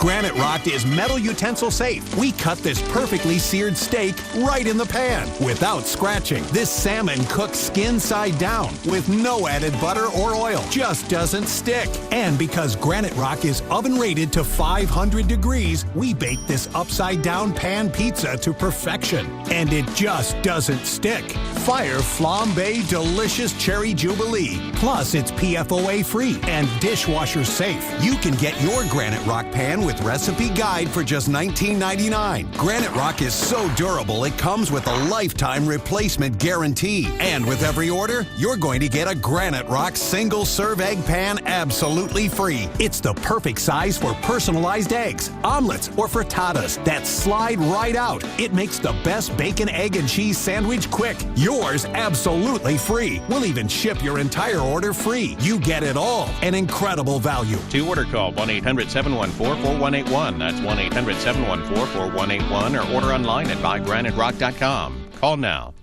Granite Rock is metal utensil safe. We cut this perfectly seared steak right in the pan without scratching. This salmon cooks skin side down with no added butter or oil. Just doesn't stick. And because Granite Rock is oven rated to 500 degrees, we bake this upside down pan pizza to perfection. And it just doesn't stick. Fire Flambe Delicious Cherry Jubilee. Plus, it's PFOA free and dishwasher safe. You can get your Granite Rock pan with recipe guide for just $19.99. Granite Rock is so durable, it comes with a lifetime replacement guarantee. And with every order, you're going to get a Granite Rock single serve egg pan absolutely free. It's the perfect size for personalized eggs, omelets, or frittatas that slide right out. It makes the best bacon, egg, and cheese sandwich quick. Yours absolutely free. We'll even ship your entire order free. You get it all. An incredible value. To order, call 1-800-714-4181. That's 1-800-714-4181 or order online at buygraniterock.com. Call now.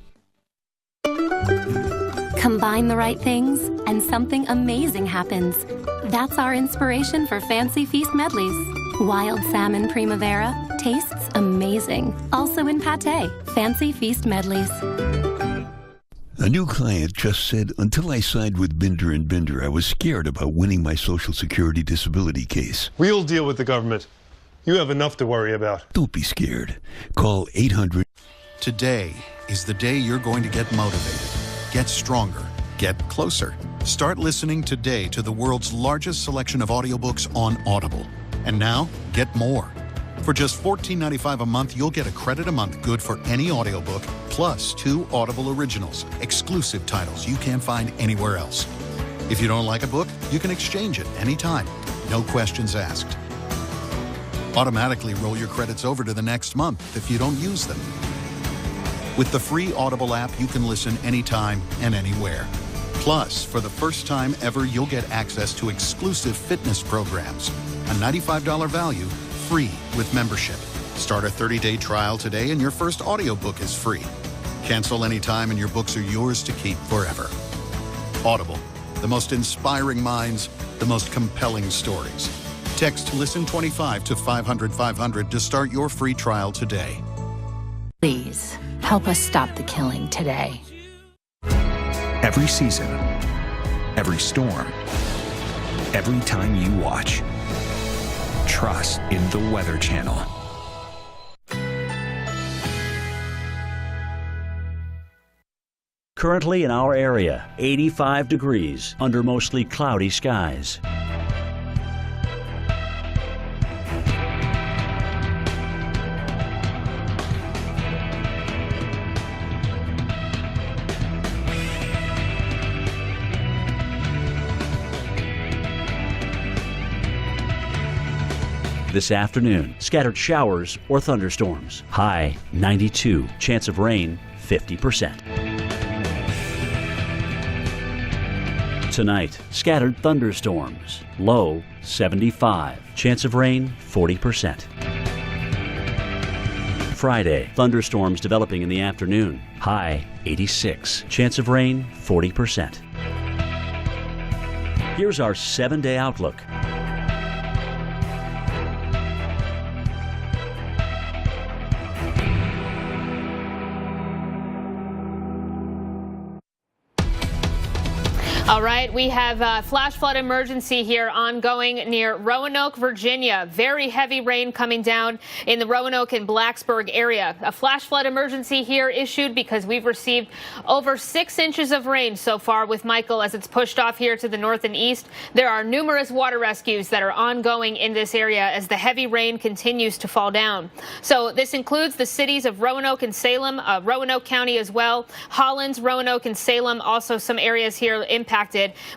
Combine the right things and something amazing happens. That's our inspiration for Fancy Feast medleys. Wild salmon primavera tastes amazing. Also in pate, Fancy Feast medleys. A new client just said, until I signed with Binder & Binder, I was scared about winning my Social Security disability case. We'll deal with the government. You have enough to worry about. Don't be scared. Call 800. Today is the day you're going to get motivated, get stronger, get closer. Start listening today to the world's largest selection of audiobooks on Audible. And now, get more. For just $14.95 a month, you'll get a credit a month good for any audiobook, plus 2 Audible originals, exclusive titles you can't find anywhere else. If you don't like a book, you can exchange it anytime. No questions asked. Automatically roll your credits over to the next month if you don't use them. With the free Audible app, you can listen anytime and anywhere. Plus, for the first time ever, you'll get access to exclusive fitness programs. A $95 value, free with membership. Start a 30-day trial today and your first audiobook is free. Cancel anytime and your books are yours to keep forever. Audible, the most inspiring minds, the most compelling stories. Text LISTEN25 to 500-500 to start your free trial today. Please, help us stop the killing today. Every season, every storm, every time you watch, trust in the Weather Channel. Currently in our area, 85 degrees under mostly cloudy skies. This afternoon, scattered showers or thunderstorms. High 92, chance of rain 50%. Tonight, scattered thunderstorms. Low 75, chance of rain 40%. Friday, thunderstorms developing in the afternoon. High 86, chance of rain 40%. Here's our 7-day outlook. All right, we have a flash flood emergency here ongoing near Roanoke, Virginia. Very heavy rain coming down in the Roanoke and Blacksburg area. A flash flood emergency here issued because we've received over 6 inches of rain so far with Michael as it's pushed off here to the north and east. There are numerous water rescues that are ongoing in this area as the heavy rain continues to fall down. So this includes the cities of Roanoke and Salem, Roanoke County as well, Hollins, Roanoke and Salem, also some areas here impacted.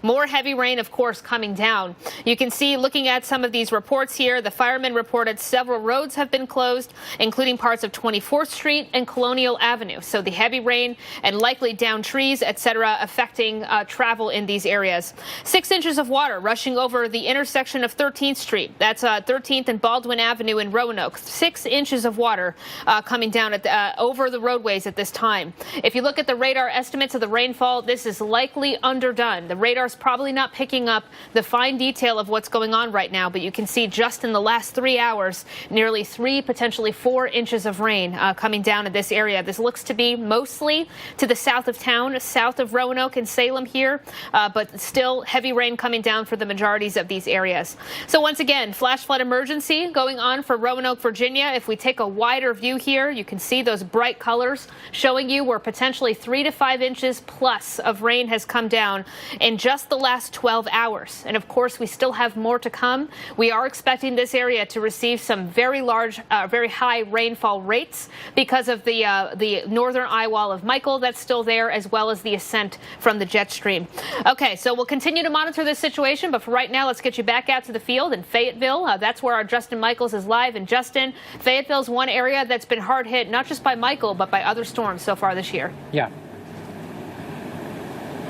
More heavy rain, of course, coming down. You can see, looking at some of these reports here, the firemen reported several roads have been closed, including parts of 24th Street and Colonial Avenue. So the heavy rain and likely down trees, etc., affecting travel in these areas. 6 inches of water rushing over the intersection of 13th Street. That's 13th and Baldwin Avenue in Roanoke. 6 inches of water coming down over the roadways at this time. If you look at the radar estimates of the rainfall, this is likely underdone. run. The radar's probably not picking up the fine detail of what's going on right now, but you can see just in the last 3 hours, nearly 3, potentially 4 inches of rain coming down in this area. This looks to be mostly to the south of town, south of Roanoke and Salem here, but still heavy rain coming down for the majorities of these areas. So once again, flash flood emergency going on for Roanoke, Virginia. If we take a wider view here, you can see those bright colors showing you where potentially 3 to 5 inches plus of rain has come down in just the last 12 hours. And of course, we still have more to come. We are expecting this area to receive some very large, very high rainfall rates because of the northern eye wall of Michael that's still there, as well as the ascent from the jet stream. Okay, so we'll continue to monitor this situation, but for right now, let's get you back out to the field in Fayetteville. That's where our Justin Michaels is live. And Justin, Fayetteville's one area that's been hard hit, not just by Michael, but by other storms so far this year. Yeah.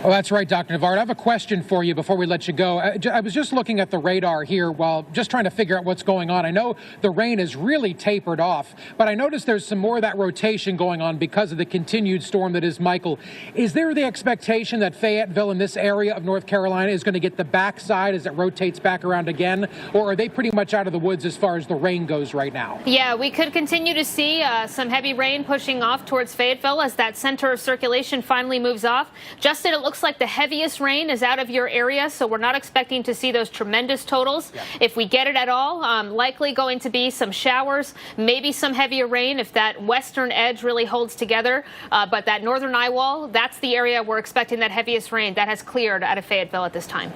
Oh, that's right, Dr. Navarro. I have a question for you before we let you go. I was just looking at the radar here while just trying to figure out what's going on. I know the rain is really tapered off, but I noticed there's some more of that rotation going on because of the continued storm that is Michael. Is there the expectation that Fayetteville in this area of North Carolina is going to get the backside as it rotates back around again, or are they pretty much out of the woods as far as the rain goes right now? Yeah, we could continue to see some heavy rain pushing off towards Fayetteville as that center of circulation finally moves off. Justin, it looks like the heaviest rain is out of your area, so we're not expecting to see those tremendous totals. Yeah. If we get it at all, likely going to be some showers, maybe some heavier rain if that western edge really holds together. But that northern eye wall, that's the area we're expecting that heaviest rain. That has cleared out of Fayetteville at this time.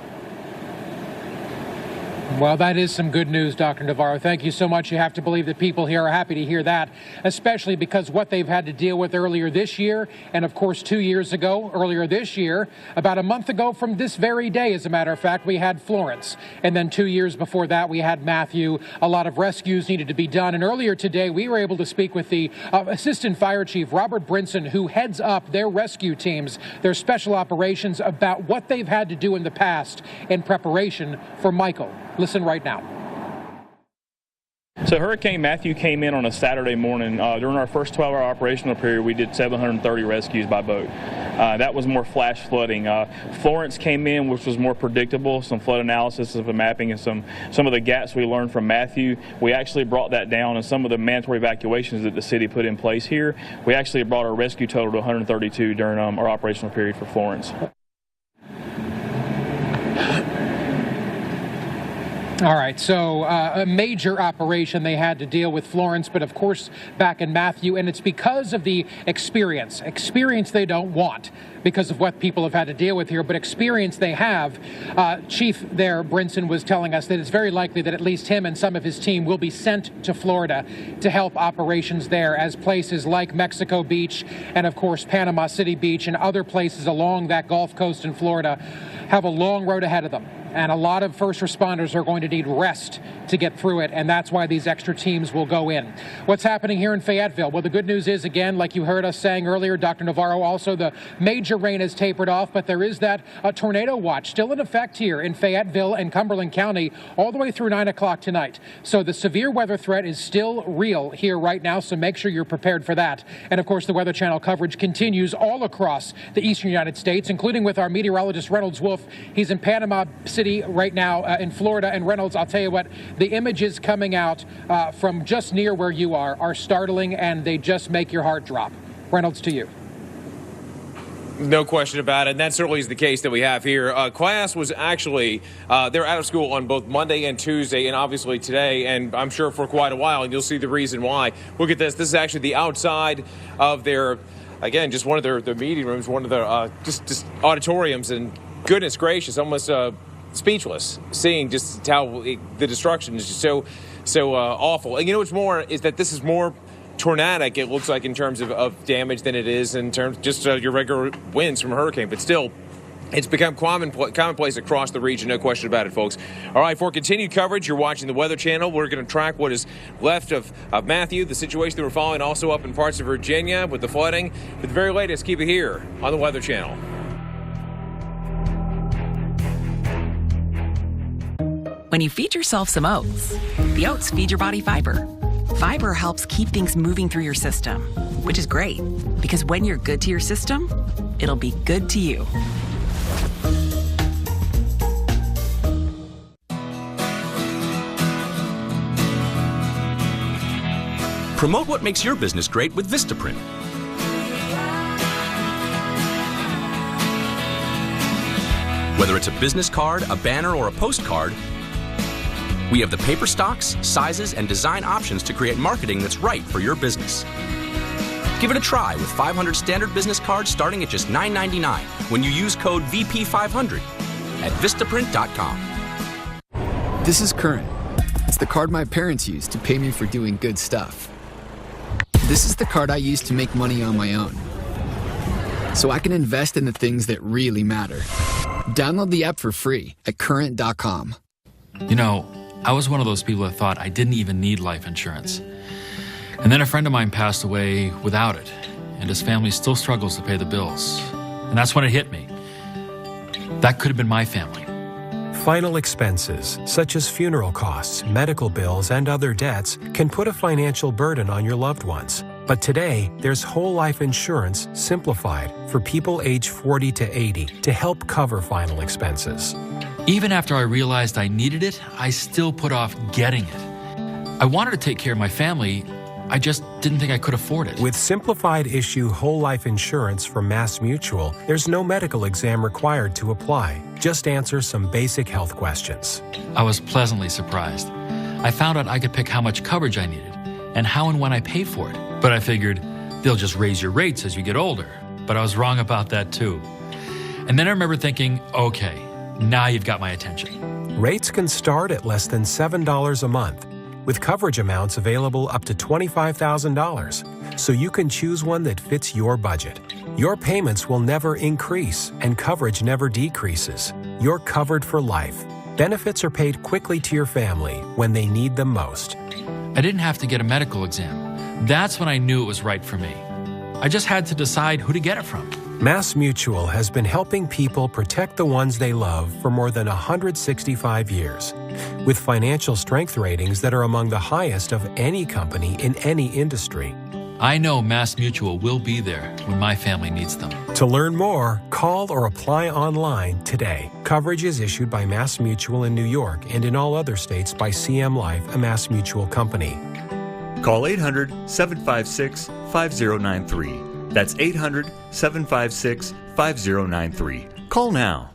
Well, that is some good news, Dr. Navarro. Thank you so much. You have to believe that people here are happy to hear that, especially because what they've had to deal with earlier this year, and of course 2 years ago, earlier this year, about a month ago from this very day, as a matter of fact, we had Florence. And then 2 years before that, we had Matthew. A lot of rescues needed to be done. And earlier today, we were able to speak with the Assistant Fire Chief, Robert Brinson, who heads up their rescue teams, their special operations, about what they've had to do in the past in preparation for Michael. Listen right now. So Hurricane Matthew came in on a Saturday morning. During our first 12-hour operational period, we did 730 rescues by boat. That was more flash flooding. Florence came in, which was more predictable, some flood analysis of the mapping and some of the gaps we learned from Matthew. We actually brought that down, and some of the mandatory evacuations that the city put in place here, we actually brought our rescue total to 132 during our operational period for Florence. All right, so a major operation they had to deal with Florence, but of course back in Matthew, and it's because of the experience they don't want because of what people have had to deal with here, but experience they have. Chief there, Brinson, was telling us that it's very likely that at least him and some of his team will be sent to Florida to help operations there, as places like Mexico Beach and of course Panama City Beach and other places along that Gulf Coast in Florida have a long road ahead of them. And a lot of first responders are going to need rest to get through it, and that's why these extra teams will go in. What's happening here in Fayetteville? Well, the good news is, again, like you heard us saying earlier, Dr. Navarro, also the major rain has tapered off, but there is that tornado watch still in effect here in Fayetteville and Cumberland County all the way through 9 o'clock tonight. So the severe weather threat is still real here right now, so make sure you're prepared for that. And, of course, the Weather Channel coverage continues all across the eastern United States, including with our meteorologist Reynolds Wolf. He's in Panama City right now in Florida. And Reynolds, I'll tell you what, the images coming out from just near where you are startling, and they just make your heart drop. Reynolds, to you. No question about it, and that certainly is the case that we have here. Class was actually, they're out of school on both Monday and Tuesday, and obviously today, and I'm sure for quite a while, and you'll see the reason why. Look at this. This is actually the outside of their, again, just one of their meeting rooms, one of their just auditoriums, and goodness gracious, almost speechless, seeing just how the destruction is just so awful. And you know what's more is that this is more tornadic, it looks like, in terms of damage than it is in terms of just your regular winds from a hurricane. But still, it's become commonplace across the region, no question about it, folks. All right, for continued coverage, you're watching the Weather Channel. We're going to track what is left of Matthew, the situation that we're following also up in parts of Virginia with the flooding. But the very latest, keep it here on the Weather Channel. When you feed yourself some oats, the oats feed your body fiber. Fiber helps keep things moving through your system, which is great, because when you're good to your system, it'll be good to you. Promote what makes your business great with Vistaprint. Whether it's a business card, a banner, or a postcard, we have the paper stocks, sizes, and design options to create marketing that's right for your business. Give it a try with 500 standard business cards starting at just $9.99 when you use code VP500 at Vistaprint.com. This is Current. It's the card my parents used to pay me for doing good stuff. This is the card I use to make money on my own, so I can invest in the things that really matter. Download the app for free at Current.com. You know, I was one of those people that thought I didn't even need life insurance. And then a friend of mine passed away without it, and his family still struggles to pay the bills. And that's when it hit me. That could have been my family. Final expenses, such as funeral costs, medical bills, and other debts, can put a financial burden on your loved ones. But today, there's whole life insurance simplified for people age 40 to 80 to help cover final expenses. Even after I realized I needed it, I still put off getting it. I wanted to take care of my family, I just didn't think I could afford it. With simplified issue whole life insurance from Mass Mutual, there's no medical exam required to apply. Just answer some basic health questions. I was pleasantly surprised. I found out I could pick how much coverage I needed and how and when I paid for it. But I figured they'll just raise your rates as you get older. But I was wrong about that too. And then I remember thinking, okay, now you've got my attention. Rates can start at less than $7 a month, with coverage amounts available up to $25,000, so you can choose one that fits your budget. Your payments will never increase, and coverage never decreases. You're covered for life. Benefits are paid quickly to your family when they need them most. I didn't have to get a medical exam. That's when I knew it was right for me. I just had to decide who to get it from. Mass Mutual has been helping people protect the ones they love for more than 165 years, with financial strength ratings that are among the highest of any company in any industry. I know Mass Mutual will be there when my family needs them. To learn more, call or apply online today. Coverage is issued by Mass Mutual in New York and in all other states by CM Life, a Mass Mutual company. Call 800-756-5093. That's 800-756-5093. Call now.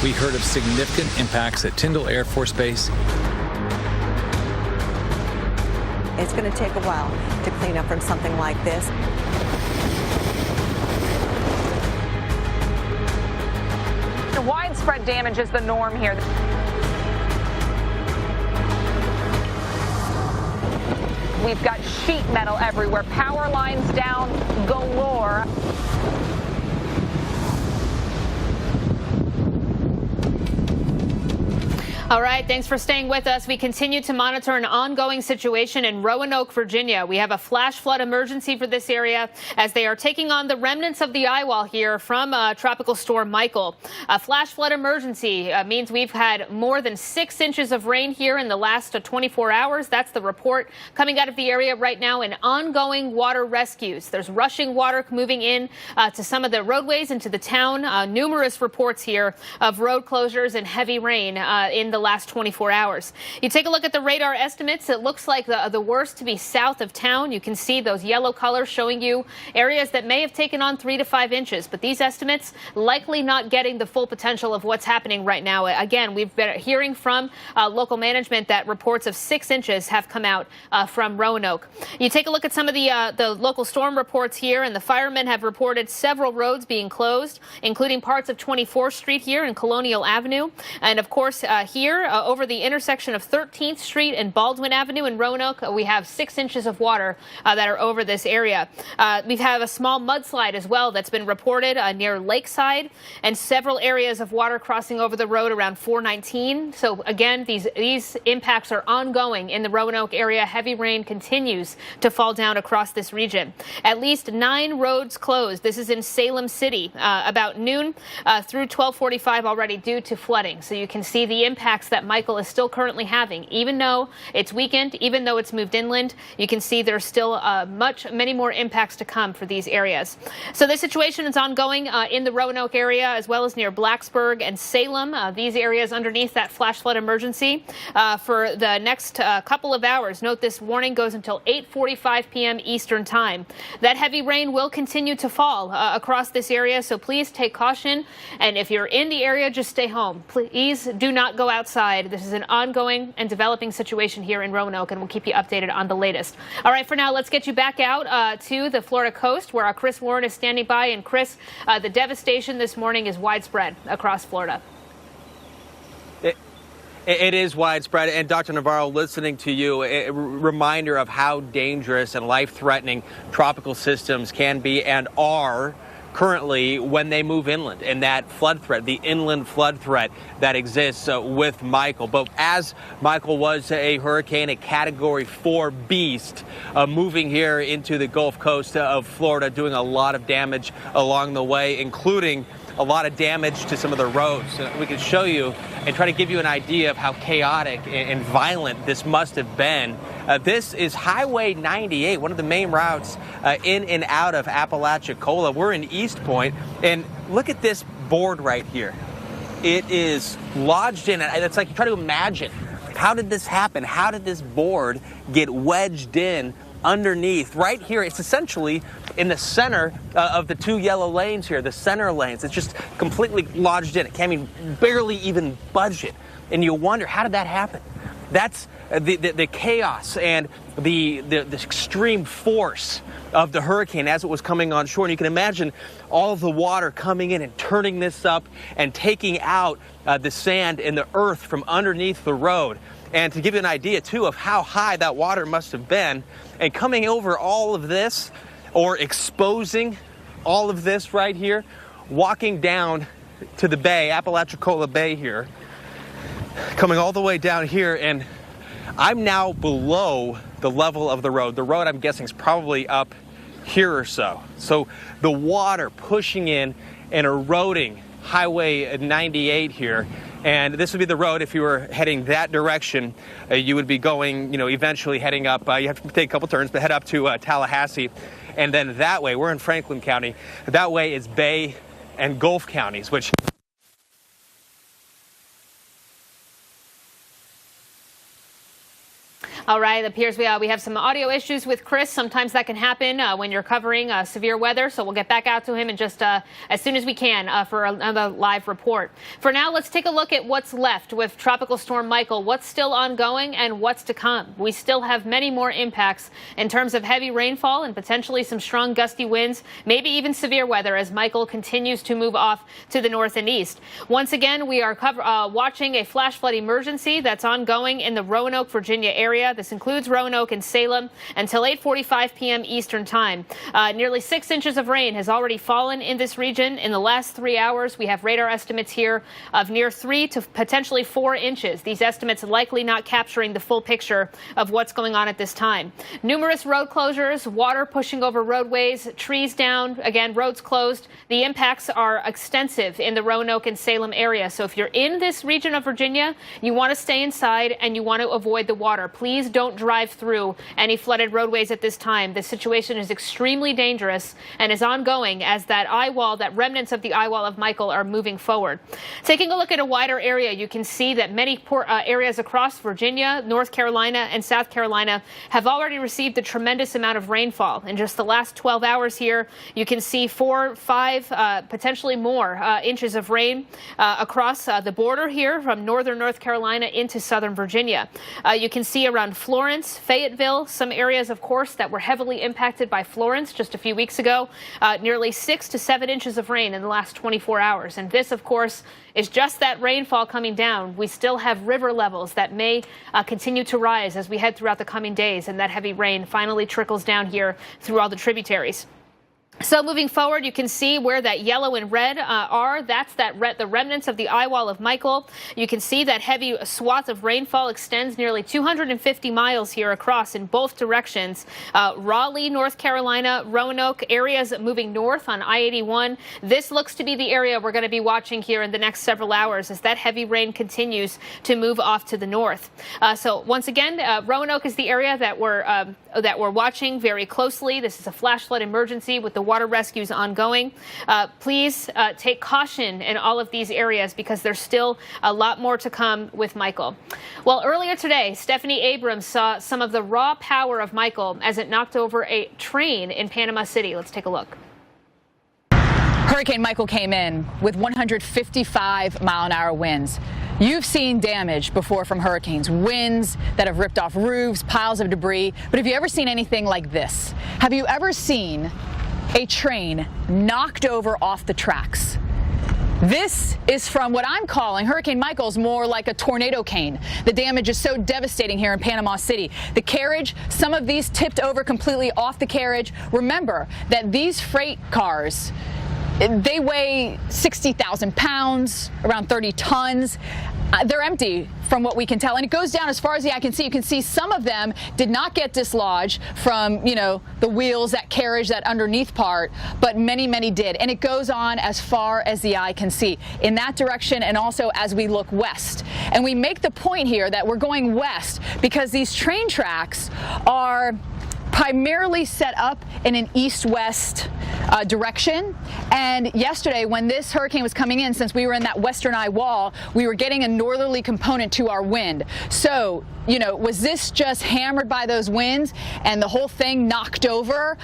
We heard of significant impacts at Tyndall Air Force Base. It's going to take a while to clean up from something like this. Widespread damage is the norm here. We've got sheet metal everywhere, power lines down galore. All right, thanks for staying with us. We continue to monitor an ongoing situation in Roanoke, Virginia. We have a flash flood emergency for this area as they are taking on the remnants of the eye wall here from Tropical Storm Michael. A flash flood emergency means we've had more than 6 inches of rain here in the last 24 hours. That's the report coming out of the area right now, and ongoing water rescues. There's rushing water moving in to some of the roadways into the town. Numerous reports here of road closures and heavy rain in the last 24 hours. You take a look at the radar estimates. It looks like the worst to be south of town. You can see those yellow colors showing you areas that may have taken on 3 to 5 inches. But these estimates likely not getting the full potential of what's happening right now. Again, we've been hearing from local management that reports of 6 inches have come out from Roanoke. You take a look at some of the local storm reports here, and the firemen have reported several roads being closed, including parts of 24th Street here and Colonial Avenue. And of course, here over the intersection of 13th Street and Baldwin Avenue in Roanoke, we have 6 inches of water that are over this area. We have a small mudslide as well that's been reported near Lakeside, and several areas of water crossing over the road around 419. So again, these impacts are ongoing in the Roanoke area. Heavy rain continues to fall down across this region. At least 9 roads closed. This is in Salem City about noon through 12:45 already due to flooding. So you can see the impact impacts that Michael is still currently having. Even though it's weakened, even though it's moved inland, you can see there's still many more impacts to come for these areas. So this situation is ongoing in the Roanoke area as well as near Blacksburg and Salem. These areas underneath that flash flood emergency for the next couple of hours. Note this warning goes until 8:45 p.m. Eastern time. That heavy rain will continue to fall across this area, so please take caution. And if you're in the area, just stay home. Please do not go outside. This is an ongoing and developing situation here in Roanoke, and we'll keep you updated on the latest. All right, for now, let's get you back out to the Florida coast where our Chris Warren is standing by. And Chris, the devastation this morning is widespread across Florida. It is widespread, and Dr. Navarro, listening to you, a reminder of how dangerous and life-threatening tropical systems can be and are currently when they move inland, and that flood threat, the inland flood threat that exists with Michael. But as Michael was a hurricane, a Category 4 beast, moving here into the Gulf Coast of Florida, doing a lot of damage along the way, including a lot of damage to some of the roads. We can show you and try to give you an idea of how chaotic and violent this must have been. This is Highway 98, one of the main routes in and out of Apalachicola. We're in East Point, and look at this board right here. It is lodged in, it's like you try to imagine, how did this happen? How did this board get wedged in underneath right here? It's essentially in the center of the two yellow lanes here, the center lanes. It's just completely lodged in. It can't even barely even budge it. And you wonder, how did that happen? That's the chaos and the extreme force of the hurricane as it was coming on shore. And you can imagine all of the water coming in and turning this up and taking out the sand and the earth from underneath the road. And to give you an idea, too, of how high that water must have been, and coming over all of this, or exposing all of this right here, walking down to the bay, Apalachicola Bay here, coming all the way down here, and I'm now below the level of the road. The road, I'm guessing, is probably up here or so. So the water pushing in and eroding Highway 98 here. And this would be the road if you were heading that direction. You would be going, eventually heading up. You have to take a couple turns, but head up to Tallahassee. And then that way, we're in Franklin County. That way is Bay and Gulf counties, which... All right, it appears we have some audio issues with Chris. Sometimes that can happen when you're covering severe weather, so we'll get back out to him in just as soon as we can for another live report. For now, let's take a look at what's left with Tropical Storm Michael, what's still ongoing and what's to come. We still have many more impacts in terms of heavy rainfall and potentially some strong gusty winds, maybe even severe weather as Michael continues to move off to the north and east. Once again, we are watching a flash flood emergency that's ongoing in the Roanoke, Virginia area. This includes Roanoke and Salem until 8:45 p.m. Eastern time. Nearly 6 inches of rain has already fallen in this region in the last 3 hours. We have radar estimates here of near 3 to potentially 4 inches. These estimates likely not capturing the full picture of what's going on at this time. Numerous road closures, water pushing over roadways, trees down, again, roads closed. The impacts are extensive in the Roanoke and Salem area. So if you're in this region of Virginia, you want to stay inside and you want to avoid the water. Please don't drive through any flooded roadways at this time. The situation is extremely dangerous and is ongoing as that eye wall, that remnants of the eye wall of Michael are moving forward. Taking a look at a wider area, you can see that many areas across Virginia, North Carolina, and South Carolina have already received a tremendous amount of rainfall. In just the last 12 hours here, you can see 4, 5, potentially more inches of rain across the border here from northern North Carolina into southern Virginia. You can see around Florence, Fayetteville, some areas, of course, that were heavily impacted by Florence just a few weeks ago, nearly 6 to 7 inches of rain in the last 24 hours. And this, of course, is just that rainfall coming down. We still have river levels that may continue to rise as we head throughout the coming days, and that heavy rain finally trickles down here through all the tributaries. So moving forward, you can see where that yellow and red are. That's the remnants of the eye wall of Michael. You can see that heavy swath of rainfall extends nearly 250 miles here across in both directions. Raleigh, North Carolina, Roanoke, areas moving north on I-81. This looks to be the area we're going to be watching here in the next several hours as that heavy rain continues to move off to the north. So once again, Roanoke is the area that we're watching very closely. This is a flash flood emergency with the water rescues ongoing. Please take caution in all of these areas because there's still a lot more to come with Michael. Well, earlier today, Stephanie Abrams saw some of the raw power of Michael as it knocked over a train in Panama City. Let's take a look. Hurricane Michael came in with 155-mile-an-hour winds. You've seen damage before from hurricanes, winds that have ripped off roofs, piles of debris. But have you ever seen anything like this? Have you ever seen a train knocked over off the tracks? This is from what I'm calling Hurricane Michael's more like a tornado cane. The damage is so devastating here in Panama City. The carriage, some of these tipped over completely off the carriage. Remember that these freight cars, they weigh 60,000 pounds, around 30 tons. They're empty from what we can tell. And it goes down as far as the eye can see. You can see some of them did not get dislodged from, the wheels, that carriage, that underneath part, but many, many did. And it goes on as far as the eye can see in that direction and also as we look west. And we make the point here that we're going west because these train tracks are primarily set up in an east-west direction. And yesterday, when this hurricane was coming in, since we were in that western eye wall, we were getting a northerly component to our wind. So, was this just hammered by those winds and the whole thing knocked over?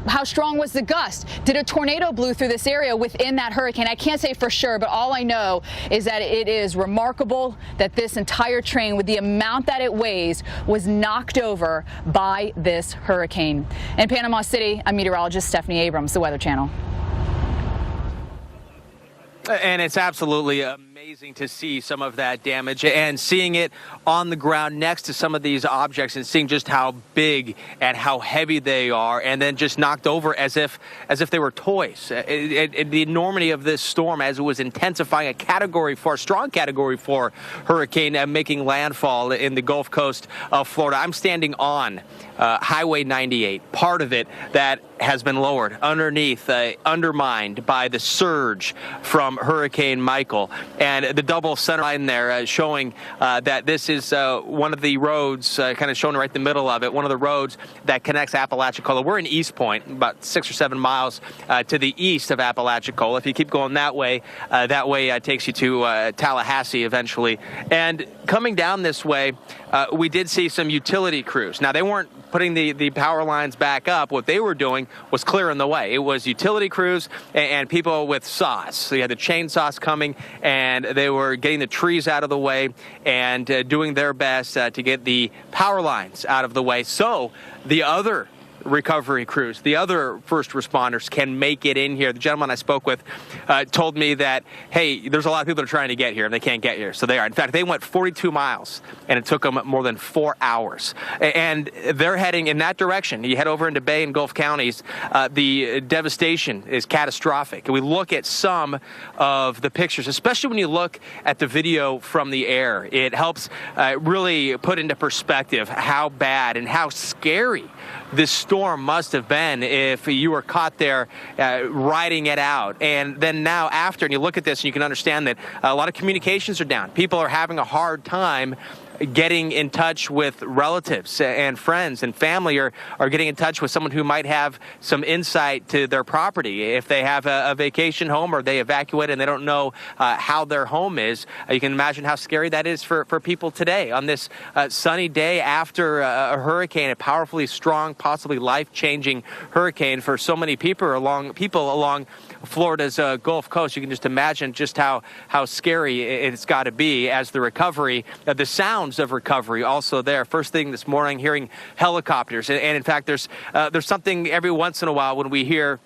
How strong was the gust? Did a tornado blow through this area within that hurricane? I can't say for sure, but all I know is that it is remarkable that this entire train, with the amount that it weighs, was knocked over by this hurricane. In Panama City, I'm meteorologist Stephanie Abrams, the Weather Channel. And it's absolutely amazing to see some of that damage and seeing it on the ground next to some of these objects and seeing just how big and how heavy they are, and then just knocked over as if they were toys. The enormity of this storm as it was intensifying, a strong category 4 hurricane making landfall in the Gulf Coast of Florida. I'm standing on Highway 98, part of it that has been lowered underneath, undermined by the surge from Hurricane Michael. And the double center line there showing that this is one of the roads, kind of shown right in the middle of it, one of the roads that connects Apalachicola. We're in East Point, about 6 or 7 miles to the east of Apalachicola. If you keep going that way takes you to Tallahassee eventually. And coming down this way, we did see some utility crews. Now, they weren't putting the power lines back up. What they were doing was clearing the way. It was utility crews and people with saws. So you had the chainsaws coming, and they were getting the trees out of the way and doing their best to get the power lines out of the way so the other recovery crews, the other first responders can make it in here. The gentleman I spoke with told me that, hey, there's a lot of people that are trying to get here and they can't get here. So they are. In fact, they went 42 miles and it took them more than 4 hours. And they're heading in that direction. You head over into Bay and Gulf counties, the devastation is catastrophic. And we look at some of the pictures, especially when you look at the video from the air. It helps really put into perspective how bad and how scary this storm must have been if you were caught there riding it out. And then now after, and you look at this and you can understand that a lot of communications are down. People are having a hard time getting in touch with relatives and friends, and family are getting in touch with someone who might have some insight to their property. If they have a vacation home or they evacuate and they don't know how their home is, you can imagine how scary that is for people today on this sunny day after a hurricane, a powerfully strong, possibly life-changing hurricane for so many people along Florida's Gulf Coast. You can just imagine just how scary it's got to be as the recovery, the sounds of recovery also there. First thing this morning, hearing helicopters. And in fact, there's something every once in a while when we hear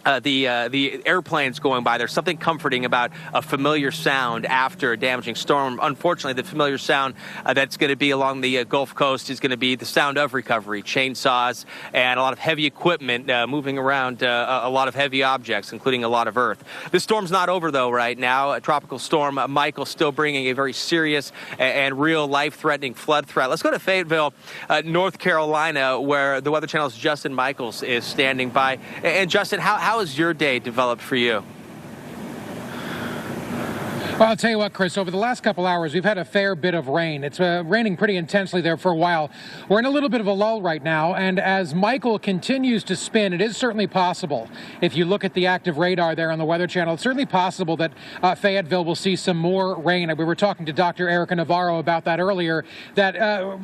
the airplanes going by. There's something comforting about a familiar sound after a damaging storm. Unfortunately, the familiar sound that's going to be along the Gulf Coast is going to be the sound of recovery, chainsaws, and a lot of heavy equipment moving around a lot of heavy objects, including a lot of earth. This storm's not over, though, right now. Tropical Storm Michael still bringing a very serious and real life-threatening flood threat. Let's go to Fayetteville, North Carolina, where the Weather Channel's Justin Michaels is standing by. And Justin, how has your day developed for you? Well, I'll tell you what, Chris, over the last couple hours, we've had a fair bit of rain. It's raining pretty intensely there for a while. We're in a little bit of a lull right now, and as Michael continues to spin, it is certainly possible, if you look at the active radar there on the Weather Channel, it's certainly possible that Fayetteville will see some more rain. We were talking to Dr. Erica Navarro about that earlier, that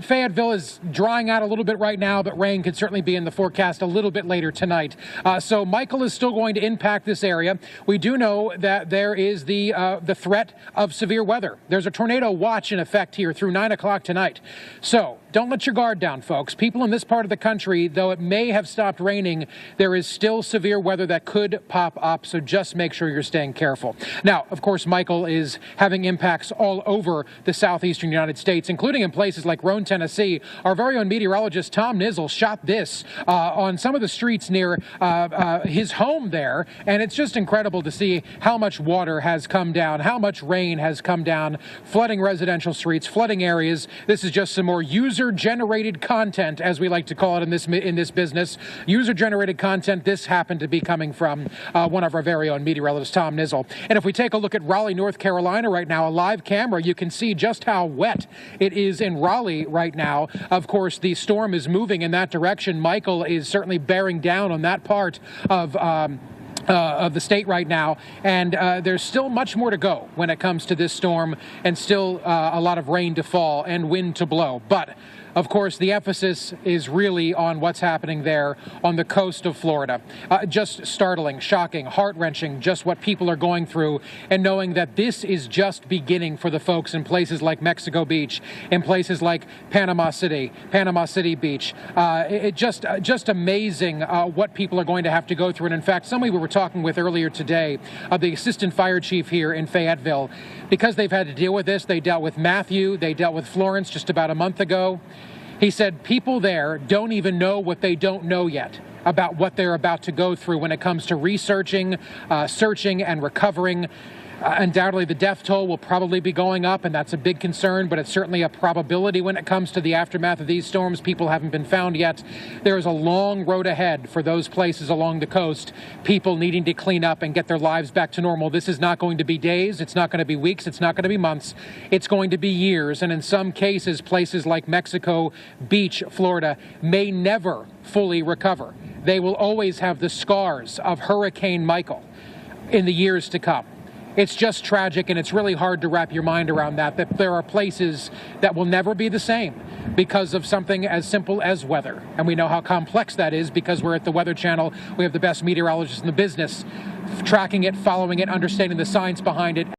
Fayetteville is drying out a little bit right now, but rain could certainly be in the forecast a little bit later tonight. So Michael is still going to impact this area. We do know that there is the threat of severe weather. There's a tornado watch in effect here through 9 o'clock tonight. So don't let your guard down, folks. People in this part of the country, though it may have stopped raining, there is still severe weather that could pop up, so just make sure you're staying careful. Now, of course, Michael is having impacts all over the southeastern United States, including in places like Roane, Tennessee. Our very own meteorologist, Tom Nizzle, shot this on some of the streets near his home there, and it's just incredible to see how much water has come down, how much rain has come down, flooding residential streets, flooding areas. This is just some more user-generated content, as we like to call it in this business. User-generated content. This happened to be coming from one of our very own meteorologists, Tom Nizzle. And if we take a look at Raleigh, North Carolina right now, a live camera, you can see just how wet it is in Raleigh right now. Of course, the storm is moving in that direction. Michael is certainly bearing down on that part of the state right now, and there's still much more to go when it comes to this storm, and still a lot of rain to fall and wind to blow. But of course, the emphasis is really on what's happening there on the coast of Florida. Just startling, shocking, heart-wrenching, just what people are going through, and knowing that this is just beginning for the folks in places like Mexico Beach, in places like Panama City Beach. Just amazing what people are going to have to go through. And in fact, somebody we were talking with earlier today, the assistant fire chief here in Fayetteville, because they've had to deal with this, they dealt with Matthew, they dealt with Florence just about a month ago. He said people there don't even know what they don't know yet about what they're about to go through when it comes to researching, searching, and recovering. Undoubtedly, the death toll will probably be going up, and that's a big concern, but it's certainly a probability when it comes to the aftermath of these storms. People haven't been found yet. There is a long road ahead for those places along the coast, people needing to clean up and get their lives back to normal. This is not going to be days. It's not going to be weeks. It's not going to be months. It's going to be years, and in some cases, places like Mexico Beach, Florida, may never fully recover. They will always have the scars of Hurricane Michael in the years to come. It's just tragic, and it's really hard to wrap your mind around that there are places that will never be the same because of something as simple as weather. And we know how complex that is because we're at the Weather Channel. We have the best meteorologists in the business, tracking it, following it, understanding the science behind it.